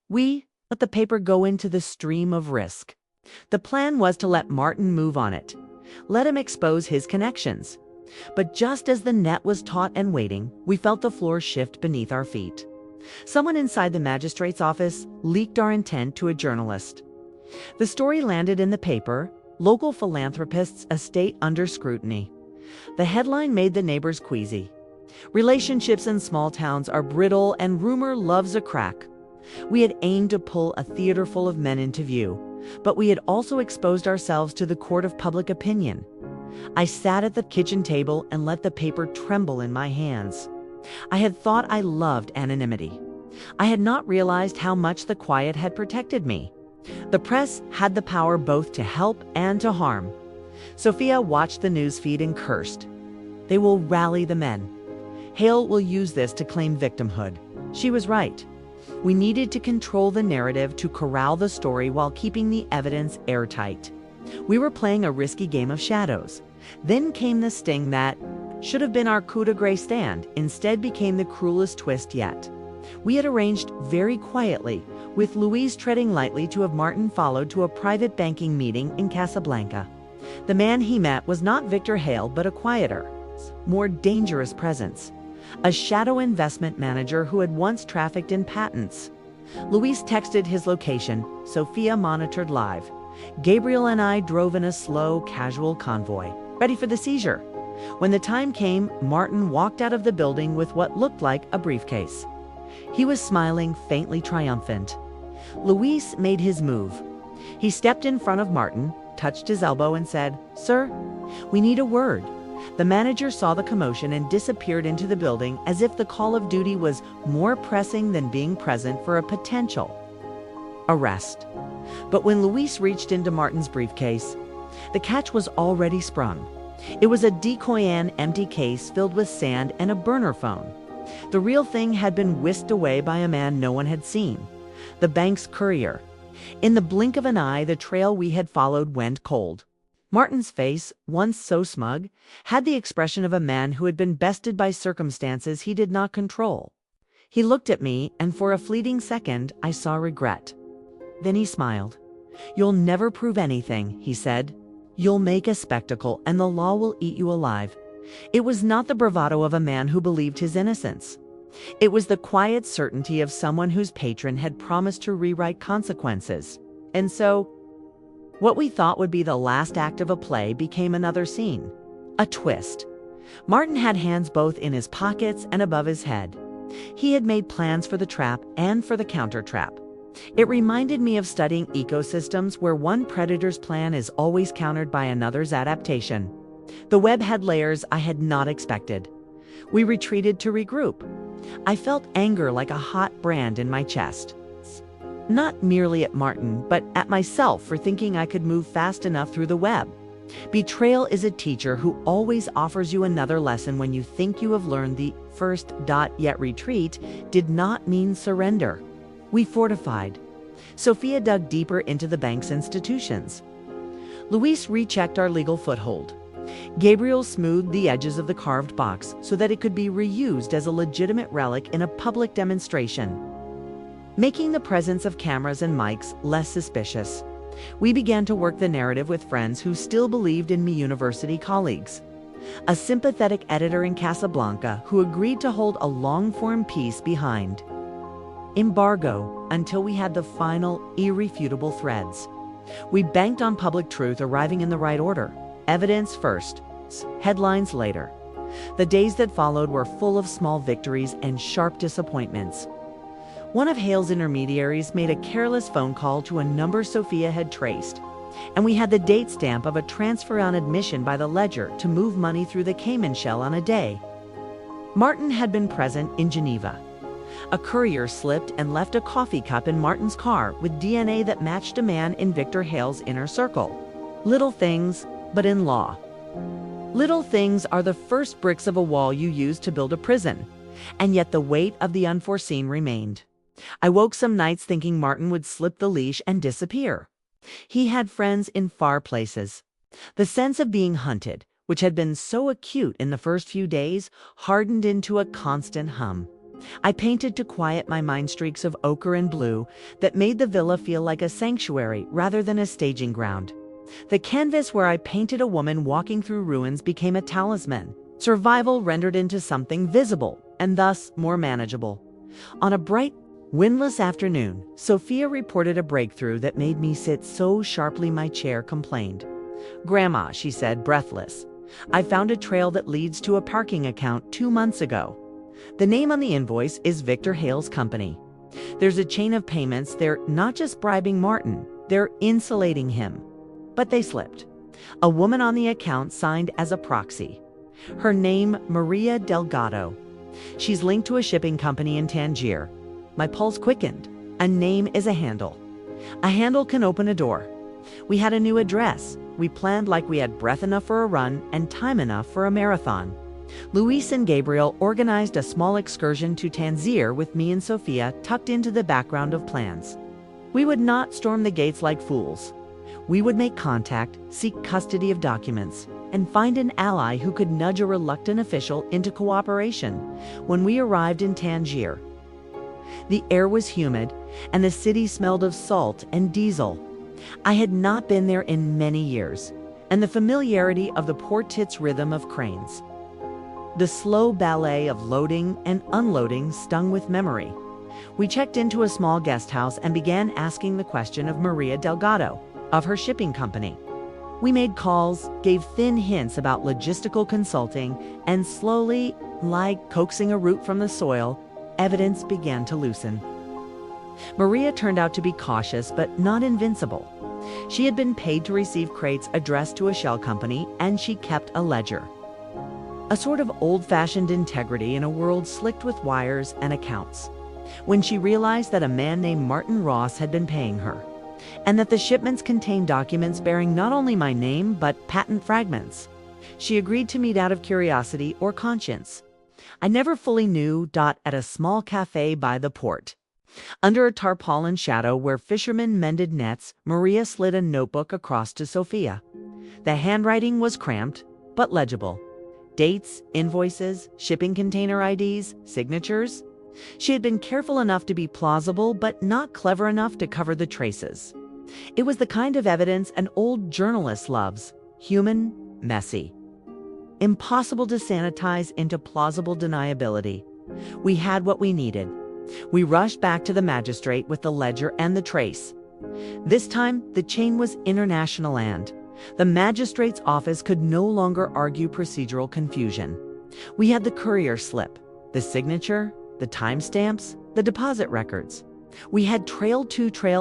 We let the paper go into the stream of risk. The plan was to let Martin move on it, let him expose his connections. But just as the net was taut and waiting, we felt the floor shift beneath our feet. Someone inside the magistrate's office leaked our intent to a journalist. The story landed in the paper, "Local Philanthropist's Estate Under Scrutiny." The headline made the neighbors queasy. Relationships in small towns are brittle and rumor loves a crack. We had aimed to pull a theater full of men into view, but we had also exposed ourselves to the court of public opinion. I sat at the kitchen table and let the paper tremble in my hands. I had thought I loved anonymity. I had not realized how much the quiet had protected me. The press had the power both to help and to harm. Sophia watched the news feed and cursed. They will rally the men. Hale will use this to claim victimhood. She was right. We needed to control the narrative to corral the story while keeping the evidence airtight. We were playing a risky game of shadows. Then came the sting that should have been our coup de grace stand, instead became the cruelest twist yet. We had arranged very quietly, with Louise treading lightly, to have Martin followed to a private banking meeting in Casablanca. The man he met was not Victor Hale, but a quieter, more dangerous presence. A shadow investment manager who had once trafficked in patents. Louise texted his location. Sophia monitored live. Gabriel and I drove in a slow, casual convoy, ready for the seizure. When the time came, Martin walked out of the building with what looked like a briefcase. He was smiling, faintly triumphant. Louise made his move. He stepped in front of Martin, touched his elbow and said, "Sir, we need a word." The manager saw the commotion and disappeared into the building as if the call of duty was more pressing than being present for a potential arrest. But when Louise reached into Martin's briefcase, the catch was already sprung. It was a decoyan empty case filled with sand and a burner phone. The real thing had been whisked away by a man no one had seen, the bank's courier. In the blink of an eye, the trail we had followed went cold. Martin's face, once so smug, had the expression of a man who had been bested by circumstances he did not control. He looked at me, and for a fleeting second, I saw regret. Then he smiled. "You'll never prove anything," he said. "You'll make a spectacle, and the law will eat you alive." It was not the bravado of a man who believed his innocence. It was the quiet certainty of someone whose patron had promised to rewrite consequences. And so, what we thought would be the last act of a play became another scene. A twist. Martin had hands both in his pockets and above his head. He had made plans for the trap and for the counter-trap. It reminded me of studying ecosystems where one predator's plan is always countered by another's adaptation. The web had layers I had not expected. We retreated to regroup. I felt anger like a hot brand in my chest. Not merely at Martin, but at myself for thinking I could move fast enough through the web. Betrayal is a teacher who always offers you another lesson when you think you have learned the first. Yet retreat did not mean surrender. We fortified. Sophia dug deeper into the bank's institutions. Louise rechecked our legal foothold. Gabriel smoothed the edges of the carved box so that it could be reused as a legitimate relic in a public demonstration, making the presence of cameras and mics less suspicious. We began to work the narrative with friends who still believed in me, university colleagues. A sympathetic editor in Casablanca who agreed to hold a long-form piece behind embargo until we had the final, irrefutable threads. We banked on public truth arriving in the right order. Evidence first, headlines later. The days that followed were full of small victories and sharp disappointments. One of Hale's intermediaries made a careless phone call to a number Sophia had traced, and we had the date stamp of a transfer on admission by the ledger to move money through the Cayman shell on a day. Martin had been present in Geneva. A courier slipped and left a coffee cup in Martin's car with DNA that matched a man in Victor Hale's inner circle. Little things, but in law. Little things are the first bricks of a wall you use to build a prison, and yet the weight of the unforeseen remained. I woke some nights thinking Martin would slip the leash and disappear. He had friends in far places. The sense of being hunted, which had been so acute in the first few days, hardened into a constant hum. I painted to quiet my mind streaks of ochre and blue that made the villa feel like a sanctuary rather than a staging ground. The canvas where I painted a woman walking through ruins became a talisman, survival rendered into something visible and thus more manageable. On a bright, windless afternoon, Sophia reported a breakthrough that made me sit so sharply my chair complained. "Grandma," she said, breathless, I found a trail that leads to a parking account 2 months ago. The name on the invoice is Victor Hale's company. There's a chain of payments. They're not just bribing Martin, they're insulating him. But they slipped. A woman on the account signed as a proxy. Her name, Maria Delgado. She's linked to a shipping company in Tangier. My pulse quickened. A name is a handle. A handle can open a door. We had a new address. We planned like we had breath enough for a run and time enough for a marathon. Luis and Gabriel organized a small excursion to Tangier with me and Sophia tucked into the background of plans. We would not storm the gates like fools. We would make contact, seek custody of documents, and find an ally who could nudge a reluctant official into cooperation. When we arrived in Tangier, the air was humid, and the city smelled of salt and diesel. I had not been there in many years, and the familiarity of the port-tits rhythm of cranes. The slow ballet of loading and unloading stung with memory. We checked into a small guest house and began asking the question of Maria Delgado, of her shipping company. We made calls, gave thin hints about logistical consulting, and slowly, like coaxing a root from the soil, evidence began to loosen. Maria turned out to be cautious but not invincible. She had been paid to receive crates addressed to a shell company, and she kept a ledger. A sort of old-fashioned integrity in a world slicked with wires and accounts. When she realized that a man named Martin Ross had been paying her, and that the shipments contained documents bearing not only my name but patent fragments, she agreed to meet out of curiosity or conscience. I never fully knew. At a small cafe by the port, under a tarpaulin shadow where fishermen mended nets, Maria slid a notebook across to Sophia. The handwriting was cramped but legible. Dates, invoices, shipping container IDs, signatures. She had been careful enough to be plausible, but not clever enough to cover the traces. It was the kind of evidence an old journalist loves: human, messy. Impossible to sanitize into plausible deniability. We had what we needed. We rushed back to the magistrate with the ledger and the trace. This time, the chain was international, and the magistrate's office could no longer argue procedural confusion. We had the courier slip, the signature, the timestamps, the deposit records. We had trail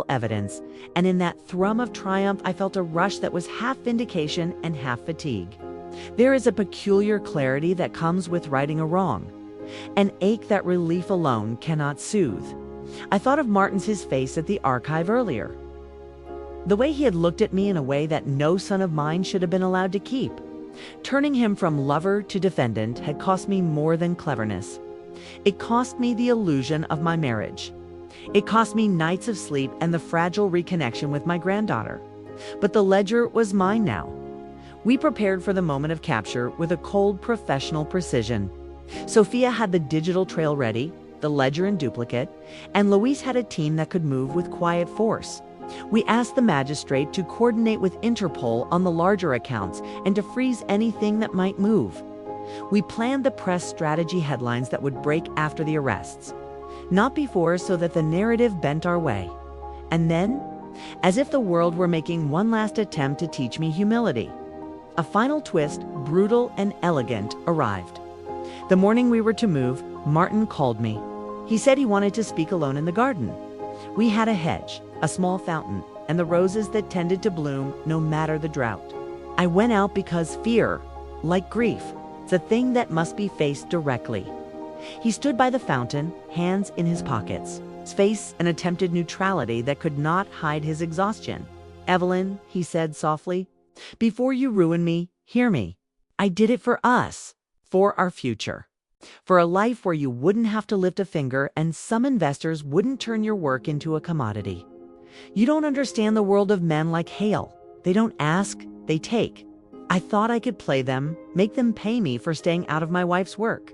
evidence, and in that thrum of triumph I felt a rush that was half vindication and half fatigue. There is a peculiar clarity that comes with righting a wrong, an ache that relief alone cannot soothe. I thought of his face at the archive earlier. The way he had looked at me in a way that no son of mine should have been allowed to keep. Turning him from lover to defendant had cost me more than cleverness. It cost me the illusion of my marriage. It cost me nights of sleep and the fragile reconnection with my granddaughter. But the ledger was mine now. We prepared for the moment of capture with a cold, professional precision. Sophia had the digital trail ready, the ledger in duplicate, and Luis had a team that could move with quiet force. We asked the magistrate to coordinate with Interpol on the larger accounts and to freeze anything that might move. We planned the press strategy headlines that would break after the arrests, not before, so that the narrative bent our way. And then, as if the world were making one last attempt to teach me humility, a final twist, brutal and elegant, arrived. The morning we were to move, Martin called me. He said he wanted to speak alone in the garden. We had a hedge, a small fountain, and the roses that tended to bloom no matter the drought. I went out because fear, like grief, is a thing that must be faced directly. He stood by the fountain, hands in his pockets, his face an attempted neutrality that could not hide his exhaustion. "Evelyn," he said softly, "before you ruin me, hear me. I did it for us, for our future. For a life where you wouldn't have to lift a finger and some investors wouldn't turn your work into a commodity. You don't understand the world of men like Hale. They don't ask, they take. I thought I could play them, make them pay me for staying out of my wife's work.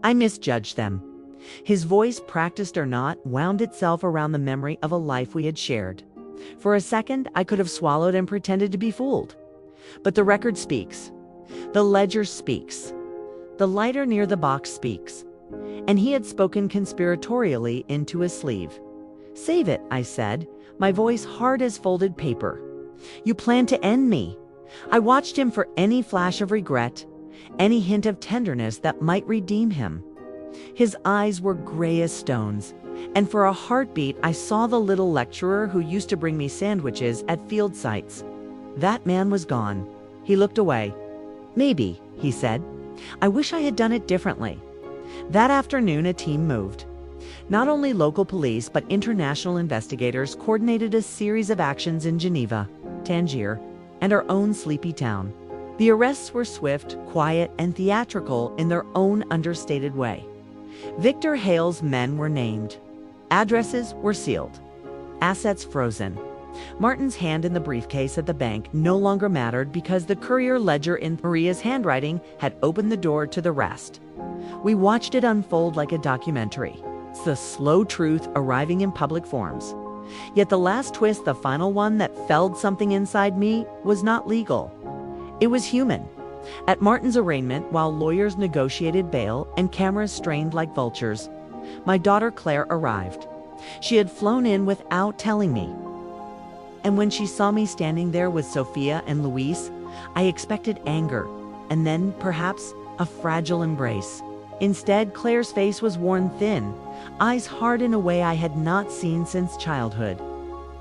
I misjudged them." His voice, practiced or not, wound itself around the memory of a life we had shared. For a second, I could have swallowed and pretended to be fooled. But the record speaks. The ledger speaks. The lighter near the box speaks. And he had spoken conspiratorially into his sleeve. "Save it," I said, my voice hard as folded paper. "You plan to end me. I watched him for any flash of regret, any hint of tenderness that might redeem him. His eyes were gray as stones, and for a heartbeat I saw the little lecturer who used to bring me sandwiches at field sites. That man was gone. He looked away. "Maybe," he said. "I wish I had done it differently." That afternoon, a team moved. Not only local police, but international investigators coordinated a series of actions in Geneva, Tangier, and our own sleepy town. The arrests were swift, quiet, and theatrical in their own understated way. Victor Hale's men were named. Addresses were sealed. Assets frozen. Martin's hand in the briefcase at the bank no longer mattered because the courier ledger in Maria's handwriting had opened the door to the rest. We watched it unfold like a documentary. The slow truth arriving in public forms. Yet the last twist, the final one that felled something inside me, was not legal. It was human. At Martin's arraignment, while lawyers negotiated bail and cameras strained like vultures, my daughter Claire arrived. She had flown in without telling me. And when she saw me standing there with Sophia and Luis, I expected anger, and then, perhaps, a fragile embrace. Instead, Claire's face was worn thin, eyes hard in a way I had not seen since childhood.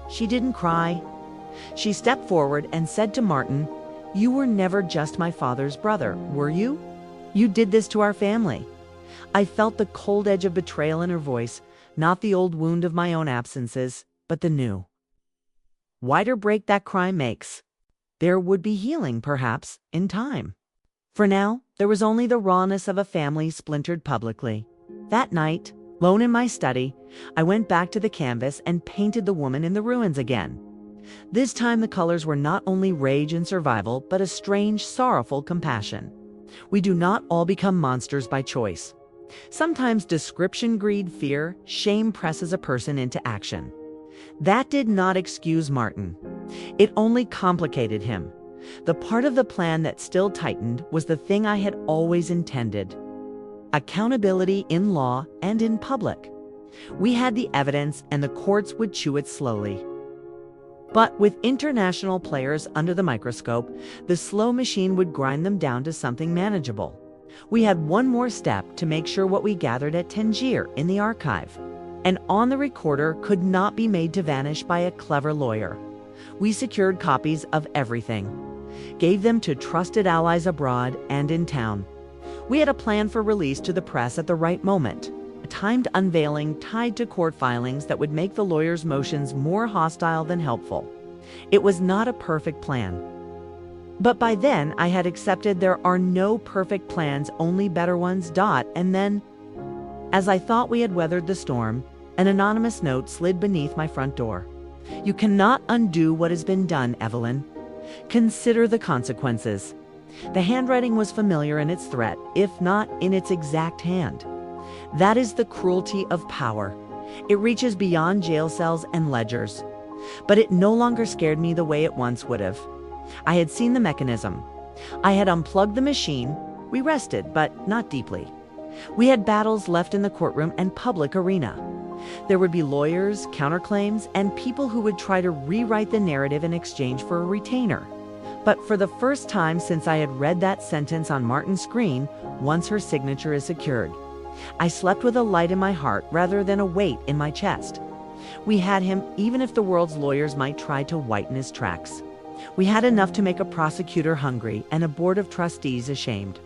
She didn't cry. She stepped forward and said to Martin, "You were never just my father's brother, were you? You did this to our family." I felt the cold edge of betrayal in her voice, not the old wound of my own absences, but the new. Wider break that crime makes. There would be healing, perhaps, in time. For now, there was only the rawness of a family splintered publicly. That night, alone in my study, I went back to the canvas and painted the woman in the ruins again. This time the colors were not only rage and survival, but a strange, sorrowful compassion. We do not all become monsters by choice. Sometimes description, greed, fear, shame presses a person into action. That did not excuse Martin. It only complicated him. The part of the plan that still tightened was the thing I had always intended. Accountability in law and in public. We had the evidence and the courts would chew it slowly. But with international players under the microscope, the slow machine would grind them down to something manageable. We had one more step to make sure what we gathered at Tangier in the archive and on the recorder could not be made to vanish by a clever lawyer. We secured copies of everything, gave them to trusted allies abroad and in town. We had a plan for release to the press at the right moment, a timed unveiling tied to court filings that would make the lawyers' motions more hostile than helpful. It was not a perfect plan. But by then, I had accepted there are no perfect plans, only better ones. And then, as I thought we had weathered the storm, an anonymous note slid beneath my front door. "You cannot undo what has been done, Evelyn. Consider the consequences." The handwriting was familiar in its threat, if not in its exact hand. That is the cruelty of power. It reaches beyond jail cells and ledgers. But it no longer scared me the way it once would have. I had seen the mechanism. I had unplugged the machine. We rested, but not deeply. We had battles left in the courtroom and public arena. There would be lawyers, counterclaims, and people who would try to rewrite the narrative in exchange for a retainer. But for the first time since I had read that sentence on Martin's screen, once her signature is secured, I slept with a light in my heart rather than a weight in my chest. We had him, even if the world's lawyers might try to whiten his tracks. We had enough to make a prosecutor hungry and a board of trustees ashamed.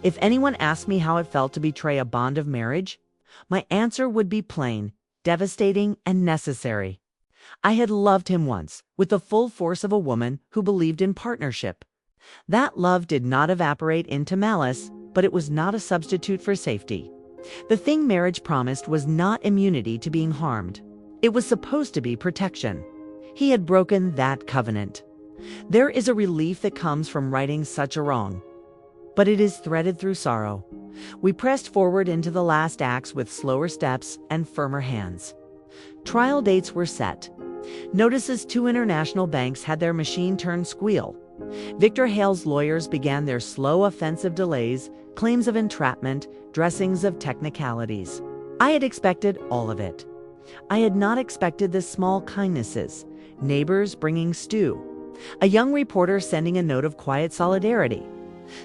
If anyone asked me how it felt to betray a bond of marriage, my answer would be plain, devastating, and necessary. I had loved him once, with the full force of a woman who believed in partnership. That love did not evaporate into malice, but it was not a substitute for safety. The thing marriage promised was not immunity to being harmed. It was supposed to be protection. He had broken that covenant. There is a relief that comes from righting such a wrong, but it is threaded through sorrow. We pressed forward into the last acts with slower steps and firmer hands. Trial dates were set. Notices two international banks had their machine turn squeal. Victor Hale's lawyers began their slow offensive delays, claims of entrapment, dressings of technicalities. I had expected all of it. I had not expected the small kindnesses, neighbors bringing stew, A young reporter sending a note of quiet solidarity.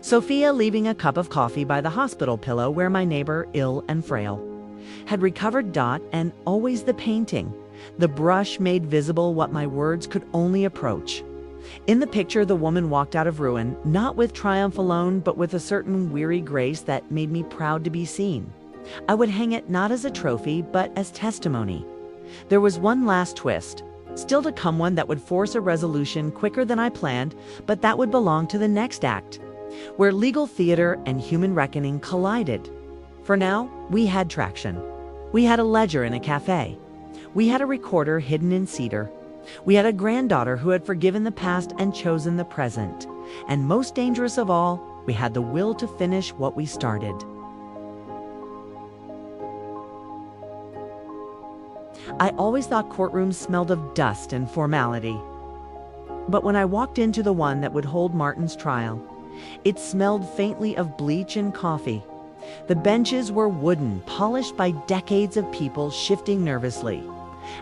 Sophia leaving a cup of coffee by the hospital pillow where my neighbor, ill and frail, had recovered. And always the painting. The brush made visible what my words could only approach. In the picture, the woman walked out of ruin, not with triumph alone, but with a certain weary grace that made me proud to be seen. I would hang it not as a trophy, but as testimony. There was one last twist, still to come, one that would force a resolution quicker than I planned, but that would belong to the next act, where legal theater and human reckoning collided. For now, we had traction. We had a ledger in a cafe. We had a recorder hidden in cedar. We had a granddaughter who had forgiven the past and chosen the present. And most dangerous of all, we had the will to finish what we started. I always thought courtrooms smelled of dust and formality. But when I walked into the one that would hold Martin's trial, it smelled faintly of bleach and coffee. The benches were wooden, polished by decades of people shifting nervously,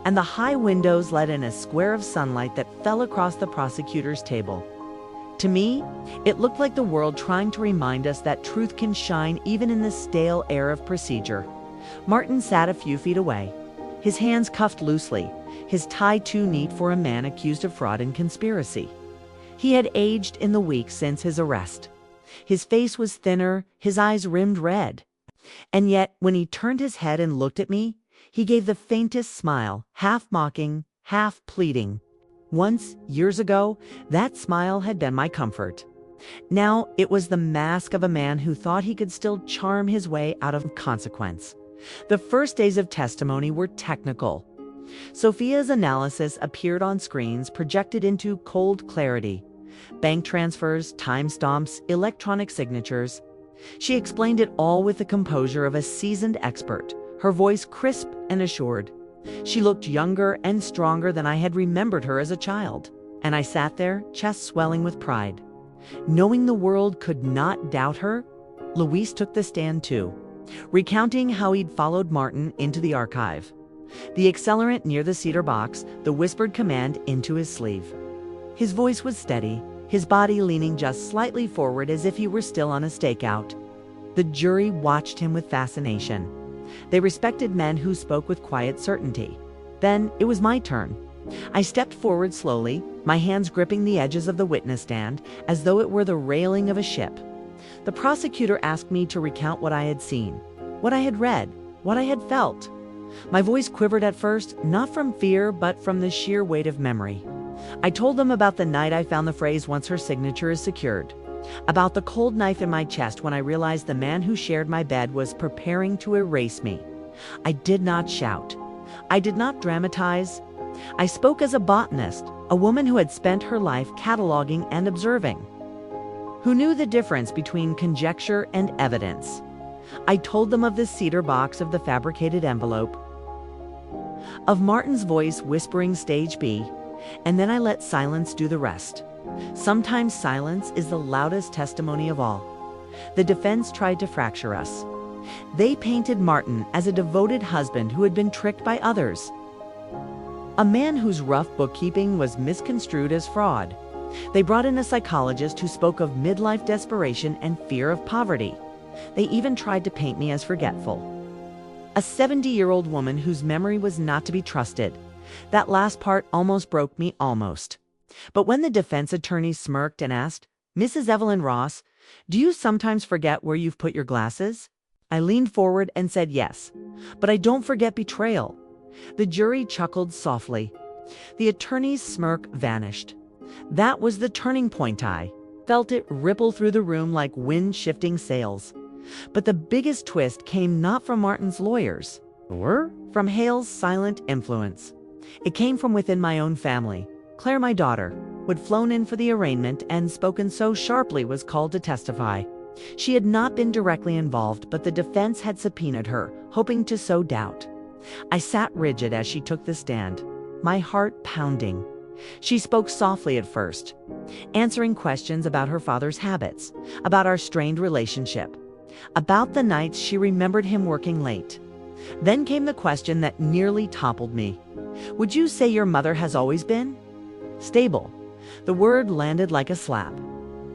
and the high windows let in a square of sunlight that fell across the prosecutor's table. To me, it looked like the world trying to remind us that truth can shine even in the stale air of procedure. Martin sat a few feet away, his hands cuffed loosely, his tie too neat for a man accused of fraud and conspiracy. He had aged in the weeks since his arrest. His face was thinner, his eyes rimmed red. And yet, when he turned his head and looked at me, he gave the faintest smile, half mocking, half pleading. Once, years ago, that smile had been my comfort. Now it was the mask of a man who thought he could still charm his way out of consequence. The first days of testimony were technical. Sophia's analysis appeared on screens projected into cold clarity. Bank transfers, timestamps, electronic signatures. She explained it all with the composure of a seasoned expert, her voice crisp and assured. She looked younger and stronger than I had remembered her as a child. And I sat there, chest swelling with pride. Knowing the world could not doubt her, Luis took the stand too, recounting how he'd followed Martin into the archive. The accelerant near the cedar box, the whispered command into his sleeve. His voice was steady, his body leaning just slightly forward as if he were still on a stakeout. The jury watched him with fascination. They respected men who spoke with quiet certainty. Then it was my turn. I stepped forward slowly, my hands gripping the edges of the witness stand as though it were the railing of a ship. The prosecutor asked me to recount what I had seen, what I had read, what I had felt. My voice quivered at first, not from fear, but from the sheer weight of memory. I told them about the night I found the phrase "once her signature is secured," about the cold knife in my chest when I realized the man who shared my bed was preparing to erase me. I did not shout. I did not dramatize. I spoke as a botanist, a woman who had spent her life cataloging and observing, who knew the difference between conjecture and evidence. I told them of the cedar box, of the fabricated envelope, of Martin's voice whispering stage B, and then I let silence do the rest. Sometimes silence is the loudest testimony of all. The defense tried to fracture us. They painted Martin as a devoted husband who had been tricked by others, a man whose rough bookkeeping was misconstrued as fraud. They brought in a psychologist who spoke of midlife desperation and fear of poverty. They even tried to paint me as forgetful, a 70-year-old woman whose memory was not to be trusted. That last part almost broke me, almost. But when the defense attorney smirked and asked, "Mrs. Evelyn Ross, do you sometimes forget where you've put your glasses?" I leaned forward and said yes, but I don't forget betrayal. The jury chuckled softly. The attorney's smirk vanished. That was the turning point. I felt it ripple through the room like wind shifting sails. But the biggest twist came not from Martin's lawyers, or from Hale's silent influence. It came from within my own family. Claire, my daughter, who had flown in for the arraignment and spoken so sharply, was called to testify. She had not been directly involved, but the defense had subpoenaed her, hoping to sow doubt. I sat rigid as she took the stand, my heart pounding. She spoke softly at first, answering questions about her father's habits, about our strained relationship, about the nights she remembered him working late. Then came the question that nearly toppled me. Would you say your mother has always been stable, The word landed like a slap.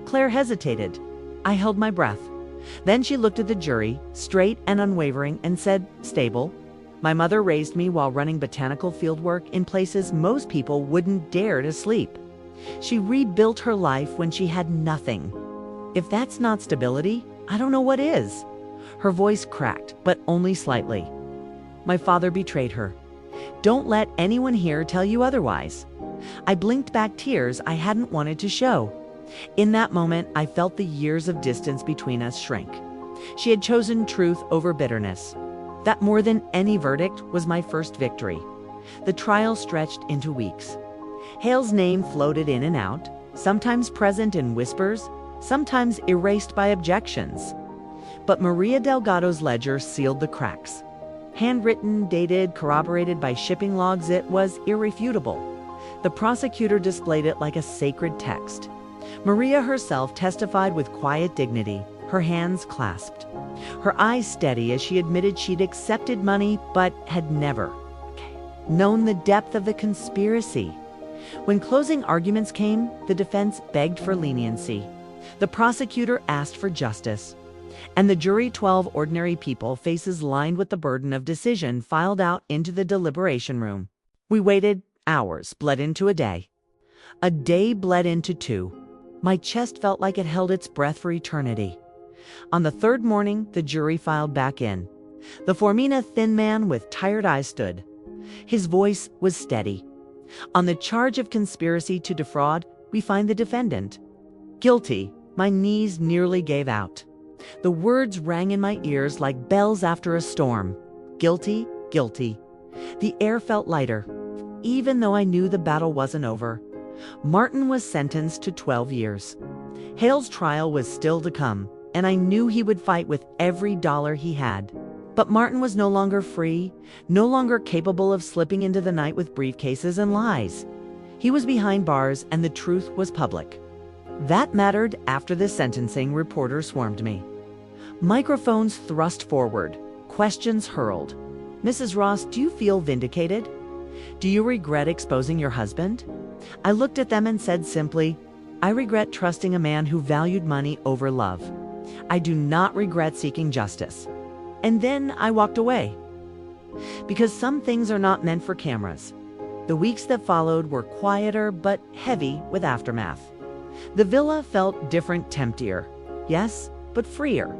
Claire hesitated. I held my breath. Then she looked at the jury, straight and unwavering, and said, "Stable. My mother raised me while running botanical fieldwork in places most people wouldn't dare to sleep. She rebuilt her life when she had nothing. If that's not stability, I don't know what is." Her voice cracked, but only slightly. "My father betrayed her. Don't let anyone here tell you otherwise." I blinked back tears I hadn't wanted to show. In that moment, I felt the years of distance between us shrink. She had chosen truth over bitterness. That, more than any verdict, was my first victory. The trial stretched into weeks. Hale's name floated in and out, sometimes present in whispers, sometimes erased by objections. But Maria Delgado's ledger sealed the cracks. Handwritten, dated, corroborated by shipping logs, it was irrefutable. The prosecutor displayed it like a sacred text. Maria herself testified with quiet dignity, her hands clasped, her eyes steady as she admitted she'd accepted money but had never known the depth of the conspiracy. When closing arguments came, the defense begged for leniency. The prosecutor asked for justice. And the jury, 12 ordinary people, faces lined with the burden of decision, filed out into the deliberation room. We waited. Hours bled into a day. A day bled into 2. My chest felt like it held its breath for eternity. On the third morning, the jury filed back in. The Formina thin man with tired eyes stood. His voice was steady. On the charge of conspiracy to defraud, we find the defendant. Guilty. My knees nearly gave out. The words rang in my ears like bells after a storm. Guilty, guilty. The air felt lighter. Even though I knew the battle wasn't over. Martin was sentenced to 12 years. Hale's trial was still to come, and I knew he would fight with every dollar he had. But Martin was no longer free, no longer capable of slipping into the night with briefcases and lies. He was behind bars, and the truth was public. That mattered. After the sentencing, reporters swarmed me. Microphones thrust forward, questions hurled. "Mrs. Ross, do you feel vindicated? Do you regret exposing your husband?" I looked at them and said simply, "I regret trusting a man who valued money over love. I do not regret seeking justice." And then I walked away. Because some things are not meant for cameras. The weeks that followed were quieter but heavy with aftermath. The villa felt different, emptier. Yes, but freer.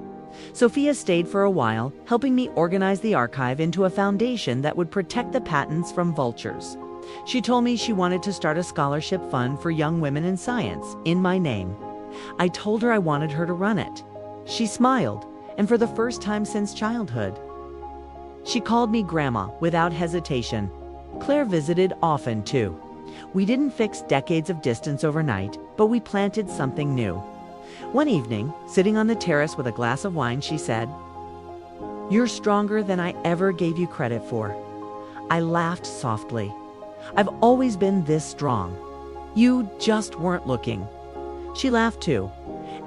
Sophia stayed for a while, helping me organize the archive into a foundation that would protect the patents from vultures. She told me she wanted to start a scholarship fund for young women in science, in my name. I told her I wanted her to run it. She smiled, and for the first time since childhood. She called me Grandma without hesitation. Claire visited often, too. We didn't fix decades of distance overnight, but we planted something new. One evening, sitting on the terrace with a glass of wine, she said, "You're stronger than I ever gave you credit for." I laughed softly. "I've always been this strong. You just weren't looking." She laughed too,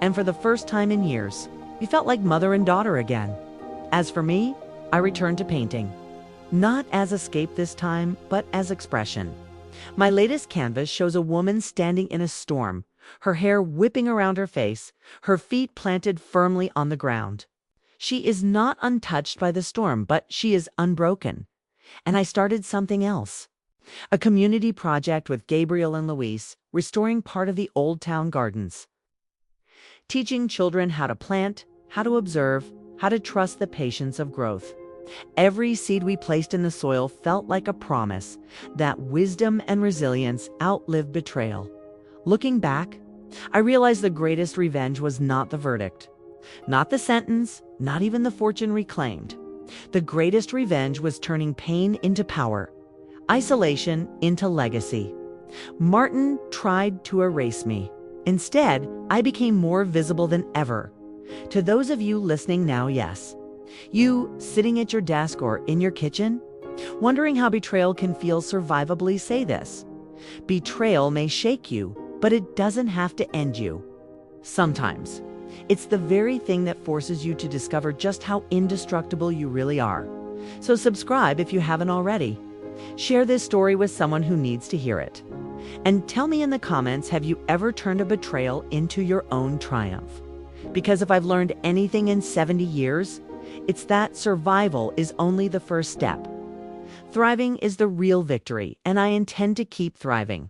and for the first time in years, we felt like mother and daughter again. As for me, I returned to painting. Not as escape this time, but as expression. My latest canvas shows a woman standing in a storm, her hair whipping around her face, her feet planted firmly on the ground. She is not untouched by the storm, but she is unbroken. And I started something else. A community project with Gabriel and Luis, restoring part of the old town gardens. Teaching children how to plant, how to observe, how to trust the patience of growth. Every seed we placed in the soil felt like a promise that wisdom and resilience outlive betrayal. Looking back, I realized the greatest revenge was not the verdict, not the sentence, not even the fortune reclaimed. The greatest revenge was turning pain into power, isolation into legacy. Martin tried to erase me. Instead, I became more visible than ever. To those of you listening now, yes. You, sitting at your desk or in your kitchen, wondering how betrayal can feel survivably, say this. Betrayal may shake you, but it doesn't have to end you. Sometimes, it's the very thing that forces you to discover just how indestructible you really are. So subscribe if you haven't already. Share this story with someone who needs to hear it. And tell me in the comments, have you ever turned a betrayal into your own triumph? Because if I've learned anything in 70 years, it's that survival is only the first step. Thriving is the real victory, and I intend to keep thriving.